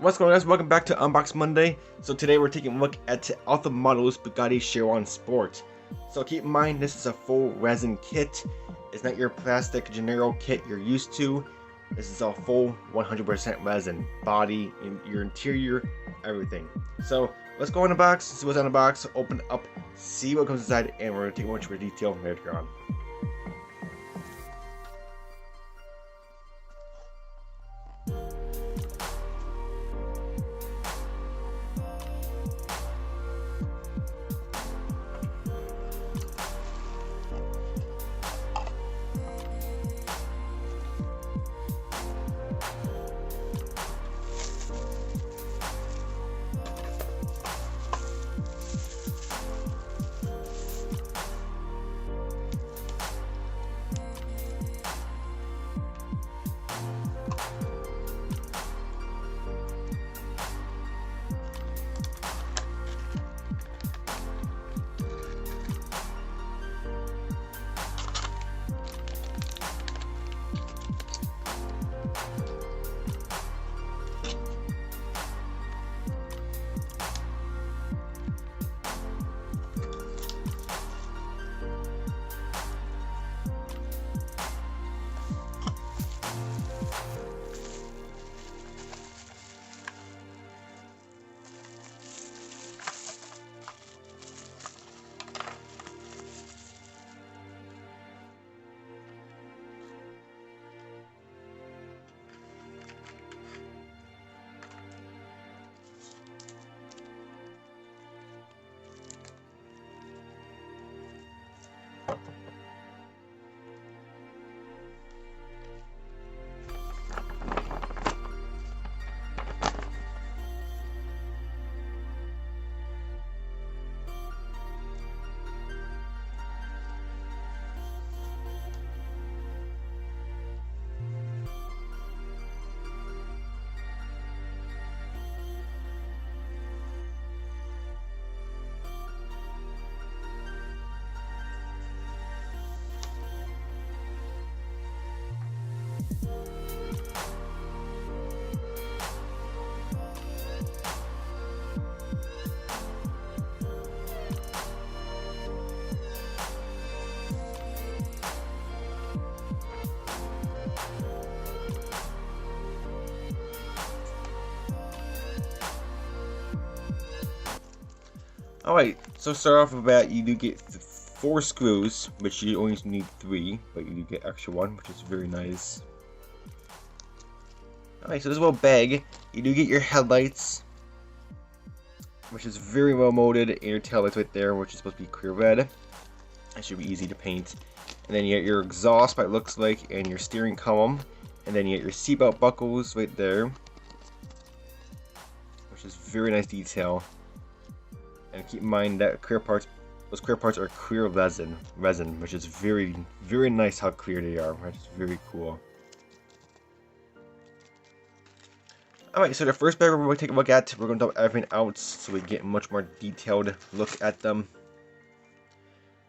What's going on, guys? Welcome back to Unbox Monday. So today we're taking a look at all the models Bugatti Chiron Sport. So keep in mind, this is a full resin kit. It's not your plastic generic kit you're used to. This is a full 100% resin. Body, your interior, everything. So let's go in the box, see what's on the box, open up, see what comes inside, and we're going to take much more detail later on. Alright, so start off with that, you do get 4 screws, which you only need 3, but you do get extra 1, which is very nice. Alright, so this little bag, you do get your headlights, which is very well molded, and your taillights right there, which is supposed to be clear red. That should be easy to paint. And then you get your exhaust, what it looks like, and your steering column. And then you get your seatbelt buckles right there, which is very nice detail. And keep in mind that those clear parts are clear resin, which is very, very nice how clear they are. Which is very cool. Alright, so the first bag we're going to take a look at, we're going to dump everything out so we get a much more detailed look at them.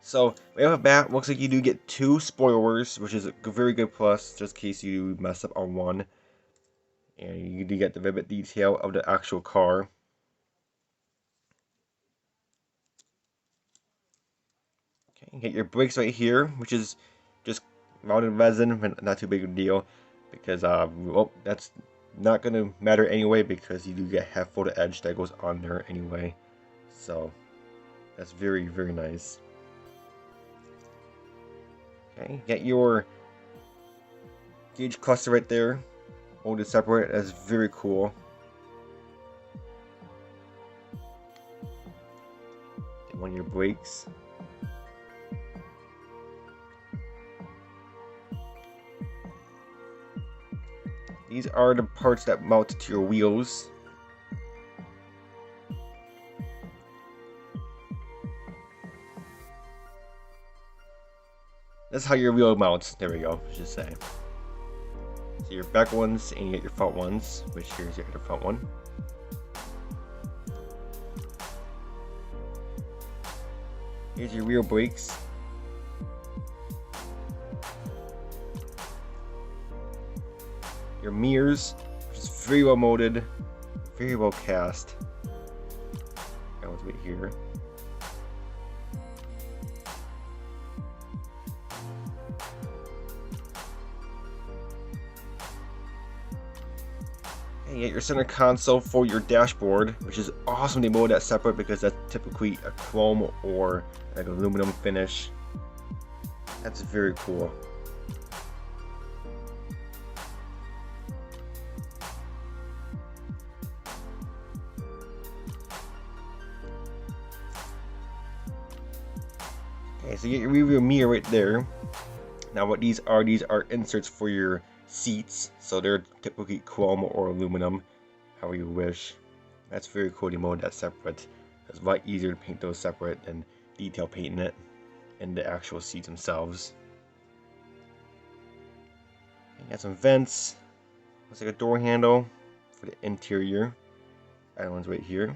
So, right off the bat, looks like you do get 2 spoilers, which is a very good plus, just in case you mess up on one. And you do get the vivid detail of the actual car. Okay, you get your brakes right here, which is just mounted resin, but not too big of a deal, because well, that's not going to matter anyway, because you do get half photo edge that goes on there anyway. So, that's very, very nice. Okay, get your gauge cluster right there, hold it separate. That's very cool. Get one of your brakes. These are the parts that mount to your wheels. That's how your wheel mounts. There we go, I should say. So your back ones and you get your front ones, which here's your front one. Here's your rear brakes. Your mirrors, which is very well molded, very well cast. That one's right here. And you get your center console for your dashboard, which is awesome. They mold that separate because that's typically a chrome or like aluminum finish. That's very cool. Okay, so you get your rear mirror right there. Now what these are inserts for your seats. So they're typically chrome or aluminum, however you wish. That's very cool to mold that separate. It's a lot easier to paint those separate than detail painting it in the actual seats themselves. You got some vents. Looks like a door handle for the interior. That one's right here.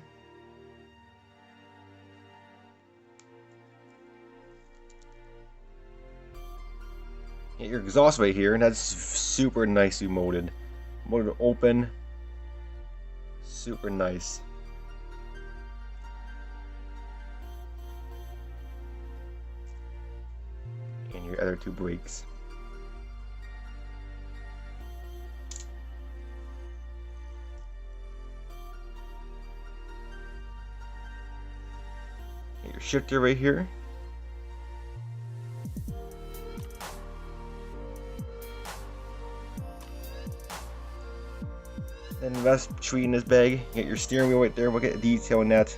Get your exhaust right here, and that's super nicely molded. Molded open. Super nice. And your other two brakes. Get your shifter right here. Then the rest tree in this bag. You get your steering wheel right there. We'll get a detail in that.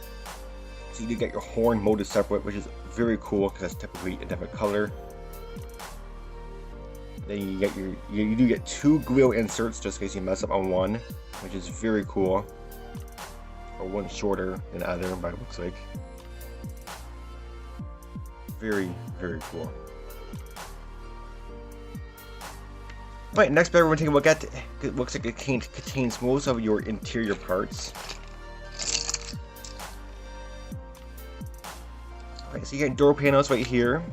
So you do get your horn molded separate, which is very cool because that's typically a different color. Then you get you do get two grill inserts just in case you mess up on one, which is very cool. Or one shorter than the other, but it looks like. Very, very cool. Alright, next bag we're going to take a look at. It looks like it contains most of your interior parts. Alright, so you get door panels right here.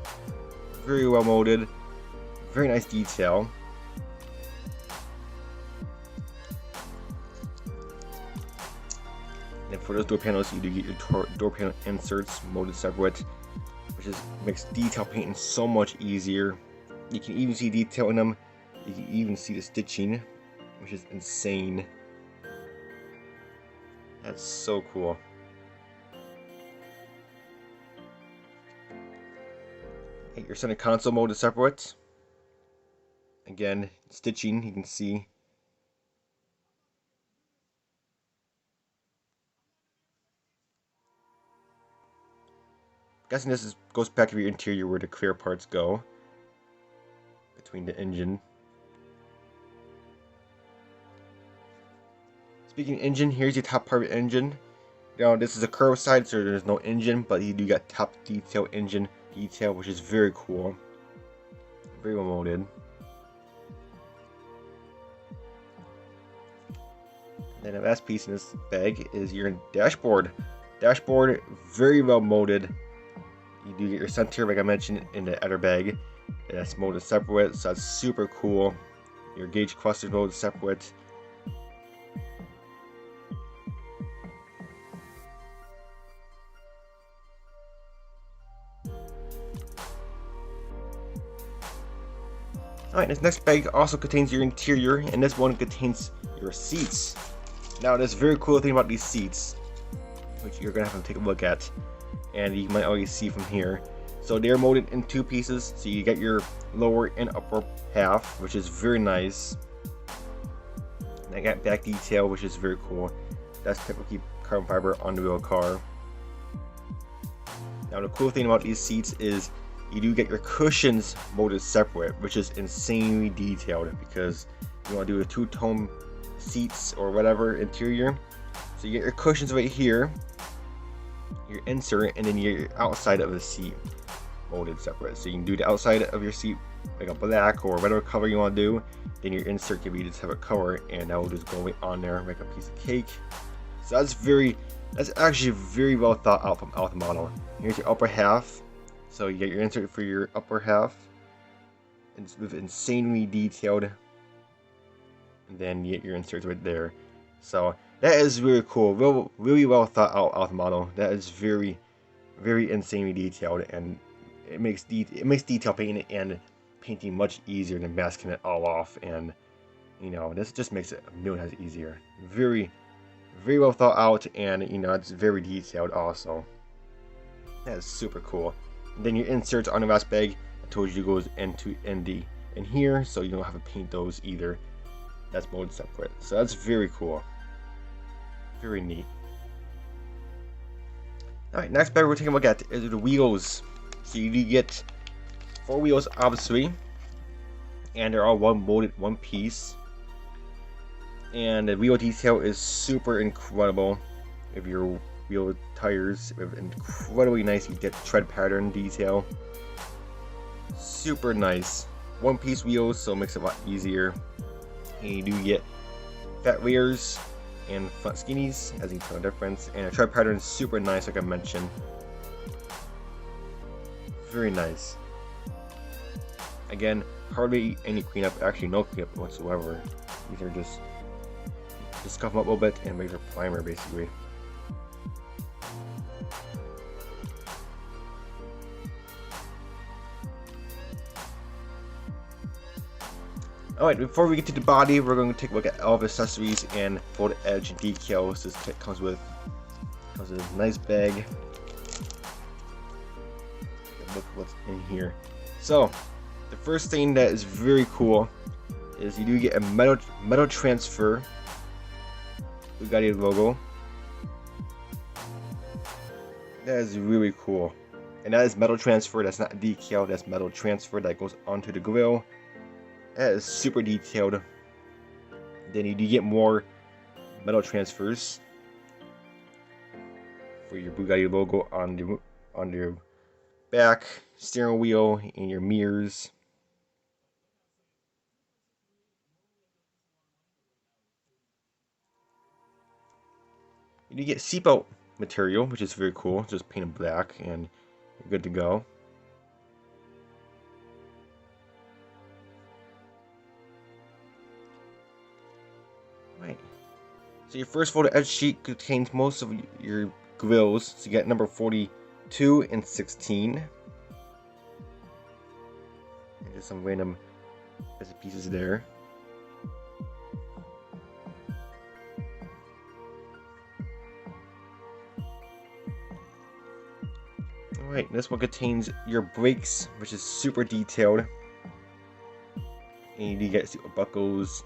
Very well molded. Very nice detail. And for those door panels, you do get your door panel inserts molded separate, which makes detail painting so much easier. You can even see detail in them. You can even see the stitching, which is insane. That's so cool. Get your center console molded separate. Again, stitching, you can see. I'm guessing this goes back to your interior where the clear parts go. Between the engine. Speaking of engine, here's your top part of the engine. Now this is a curved side, so there's no engine, but you do got top detail engine detail, which is very cool. Very well molded. Then the last piece in this bag is your dashboard. Dashboard, very well molded. You do get your center, like I mentioned, in the other bag. That's molded separate, so that's super cool. Your gauge cluster molded separate. Alright, this next bag also contains your interior, and this one contains your seats. Now, there's a very cool thing about these seats, which you're going to have to take a look at, and you might already see from here. So they're molded in two pieces, so you get your lower and upper half, which is very nice. And I got back detail, which is very cool. That's typically carbon fiber on the real car. Now, the cool thing about these seats is you do get your cushions molded separate, which is insanely detailed because you want to do a two-tone seats or whatever interior. So you get your cushions right here, your insert, and then your outside of the seat molded separate. So you can do the outside of your seat like a black or whatever color you want to do. Then your insert can be the separate color, and that will just go right on there like a piece of cake. So that's actually very well thought out from the model. Here's your upper half. So you get your insert for your upper half. It's insanely detailed. And then you get your inserts right there. So That is really cool. Really well thought out model. That is very, very insanely detailed, and it makes detail painting and painting much easier than masking it all off. And you know, this just makes it a million times easier. Very, very well thought out, and you know, it's very detailed also. That is super cool. And then your inserts on the last bag, I told you goes in here, so you don't have to paint those either. That's molded separate. So that's very cool. Very neat. Alright, next bag we're taking a look at is the wheels. So you do get 4 wheels, obviously, and they're all one piece. And the wheel detail is super incredible. If your wheel tires with incredibly nice, you get tread pattern detail. Super nice. One piece wheels, so it makes it a lot easier. And you do get fat rears and front skinnies, as you can tell the difference. And the tread pattern is super nice, like I mentioned. Very nice. Again, hardly any cleanup, actually no cleanup whatsoever. These are just scuff them up a little bit and make your primer basically. Alright, before we get to the body, we're going to take a look at all the accessories and fold edge decals. This kit comes with a nice bag. Look what's in here. So, the first thing that is very cool is you do get a metal transfer Bugatti logo. That is really cool. And that is metal transfer, that's not decal, that's metal transfer that goes onto the grill. That is super detailed. Then you do get more metal transfers for your Bugatti logo on your back, steering wheel, and your mirrors. You do get seatbelt material, which is very cool. Just painted black and you're good to go. Right. So your first photo edge sheet contains most of your grills. So you get number 42 and 16. And just some random bits and pieces there. Alright, this one contains your brakes, which is super detailed. And you get seat buckles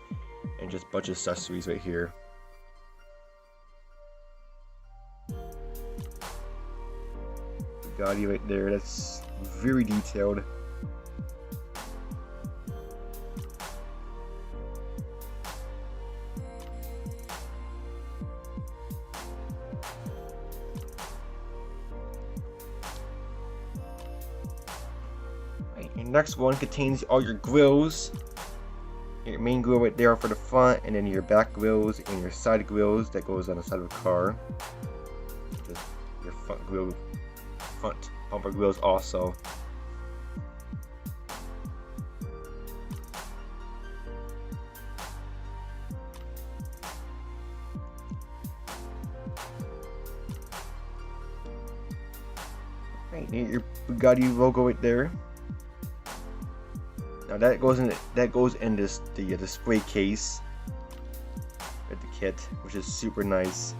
and just a bunch of accessories right here. Bugatti right there, that's very detailed. Your next one contains all your grills. Your main grill right there for the front, and then your back grills and your side grills that goes on the side of the car. Just your front bumper grills also. Right, your Bugatti logo right there. Now that goes in the display case with the kit, which is super nice.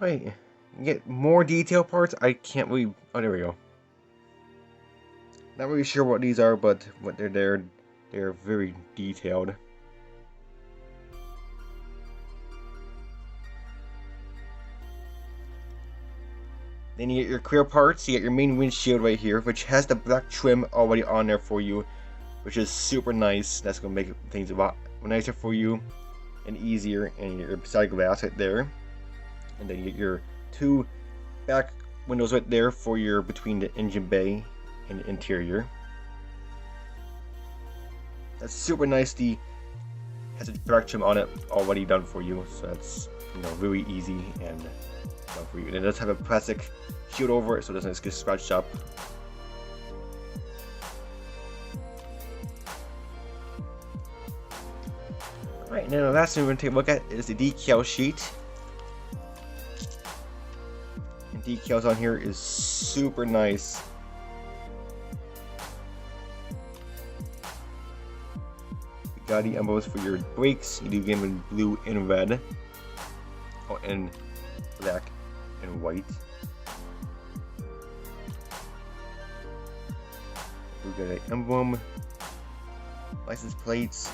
Alright, you get more detail parts. I can't really. Oh, there we go. Not really sure what these are, but what they're very detailed. Then you get your clear parts. You get your main windshield right here, which has the black trim already on there for you, which is super nice. That's gonna make things a lot nicer for you and easier. And your side glass right there, and then you get your 2 back windows right there for your between the engine bay and the interior. That's super nice. The has a direct trim on it already done for you, so that's, you know, really easy and done for you. And it does have a plastic shield over it, so it doesn't get scratched up. Alright, and then the last thing we're going to take a look at is the decal sheet. And decals on here is super nice. Bugatti emblems for your brakes. You do get them in blue and red. Oh, and black and white. We got an emblem, license plates,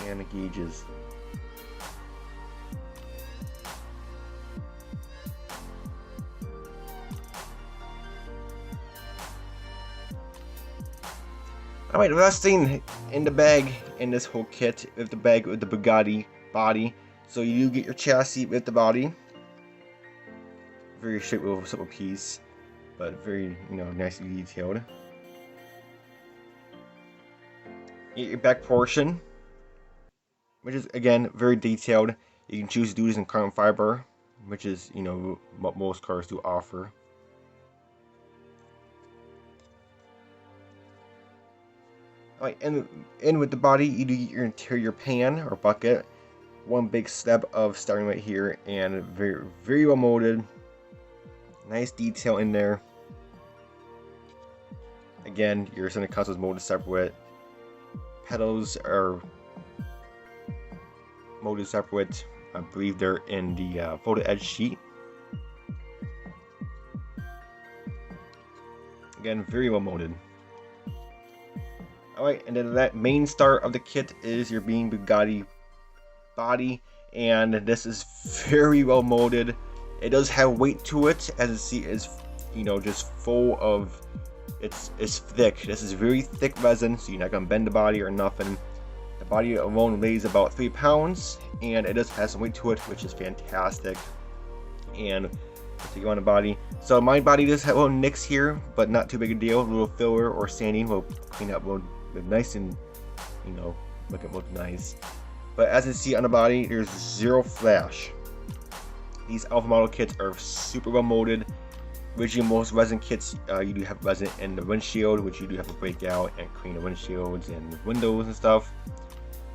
and the gauges. Alright, the last thing in the bag in this whole kit is the bag with the Bugatti body. So you do get your chassis with the body. Very straight little simple piece, but very, you know, nicely detailed. You get your back portion, which is again very detailed. You can choose to do this in carbon fiber, which is, you know, what most cars do offer. Alright, and in with the body, you do get your interior pan or bucket. One big slab of starting right here, and very, very well molded. Nice detail in there. Again, your center console is molded separate. Pedals are molded separate. I believe they're in the photo edge sheet. Again, very well molded. Alright, and then that main start of the kit is your being Bugatti body, and this is very well molded. It does have weight to it, as you see, is, you know, just full of, it's thick. This is very thick resin, so you're not gonna bend the body or nothing. The body alone weighs about 3 pounds, and it does have some weight to it, which is fantastic. And to go on the body, so my body does have little nicks here, but not too big a deal. A little filler or sanding will clean up, will look nice and, you know, look nice. But as you see on the body, there's zero flash. These Alpha model kits are super well molded. Originally, most resin kits, you do have resin in the windshield, which you do have to break out and clean the windshields and windows and stuff.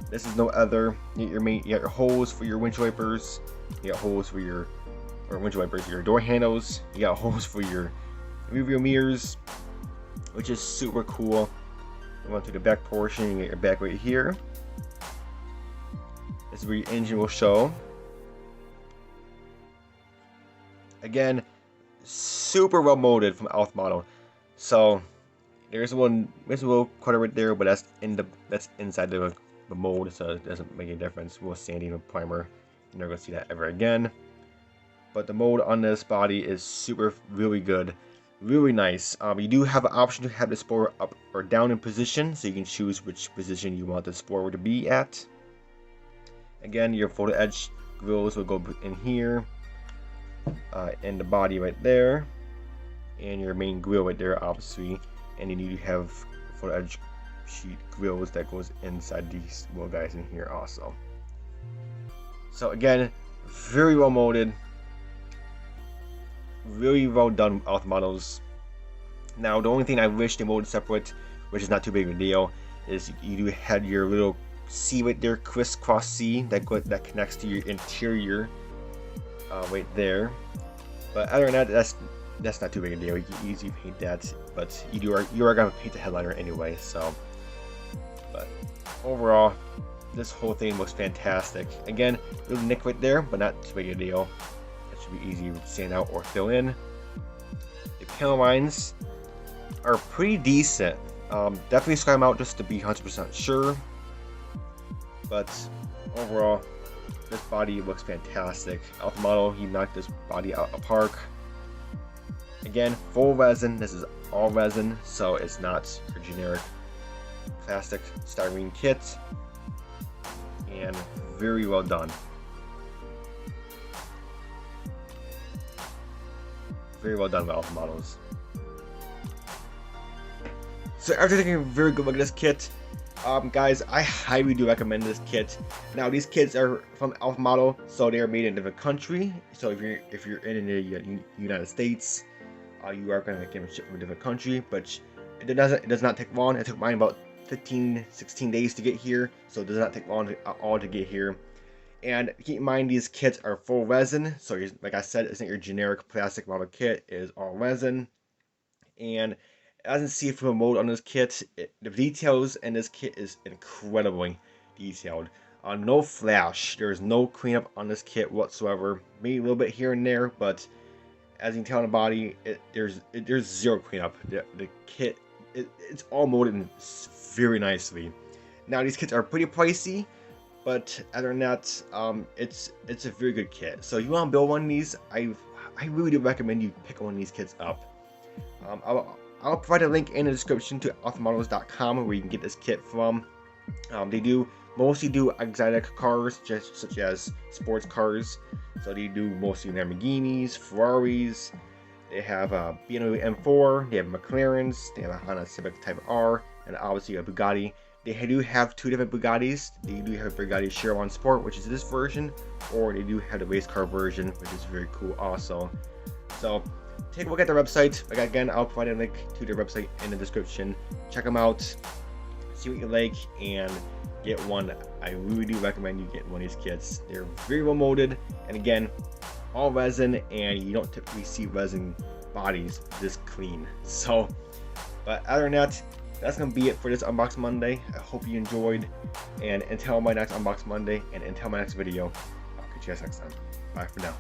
This is no other. You got your holes for your windshield wipers. You got holes for your windshield wipers, your door handles. You got holes for your rearview mirrors, which is super cool. You want to the back portion, you get your back right here. This is where your engine will show. Again, super well molded from Alpha model. So there's a little quarter right there, but that's inside the mold, so it doesn't make any difference. We'll sanding a primer. You're never gonna see that ever again. But the mold on this body is really good, really nice. You do have an option to have the spoiler up or down in position, so you can choose which position you want the spoiler to be at. Again, your photo edge grills will go in here, in the body right there, and your main grill right there, obviously. And then you have photo edge sheet grills that goes inside these little guys in here also. So again, very well molded, really well done Alpha models. Now the only thing I wish they molded separate, which is not too big of a deal, is you do have your little C right there, crisscross C that connects to your interior right there. But other than that, that's not too big a deal. You can easily paint that, but you are gonna paint the headliner anyway. So, but overall, this whole thing looks fantastic. Again, little nick right there, but not too big a deal. That should be easy to stand out or fill in. The panel lines are pretty decent. Definitely sky them out just to be 100% sure. But overall, this body looks fantastic. Alpha model, he knocked this body out of the park. Again, full resin. This is all resin, so it's not your generic plastic styrene kit. And very well done. Very well done with Alpha models. So after taking a very good look at this kit, Guys, I highly do recommend this kit. Now, these kits are from Alpha Model, so they are made in a different country. So if you're in the United States, you are going to get them shipped from a different country. But it does not take long. It took mine about 15-16 days to get here, so it does not take long at all to get here. And keep in mind, these kits are full resin, so like I said, it's not your generic plastic model kit. It is all resin. And as you see from the mold on this kit, the details in this kit is incredibly detailed. No flash, there's no cleanup on this kit whatsoever. Maybe a little bit here and there, but as you can tell on the body, there's zero cleanup. The kit, it's all molded very nicely. Now, these kits are pretty pricey, but other than that, it's a very good kit. So if you want to build one of these, I really do recommend you pick one of these kits up. I'll provide a link in the description to authormodels.com where you can get this kit from. They mostly do exotic cars, just such as sports cars. So they do mostly Lamborghinis, Ferraris. They have a BMW M4. They have McLarens. They have a Honda Civic Type R, and obviously a Bugatti. They do have two different Bugattis. They do have a Bugatti Chiron Sport, which is this version, or they do have the race car version, which is very cool also. So take a look at their website. Like, again, I'll provide a link to their website in the description. Check them out, see what you like, and get one. I really do recommend you get one of these kits. They're very well molded, and again, all resin, and you don't typically see resin bodies this clean. So, but other than that, that's going to be it for this Unbox Monday. I hope you enjoyed, and until my next Unbox Monday, and until my next video, I'll catch you guys next time. Bye for now.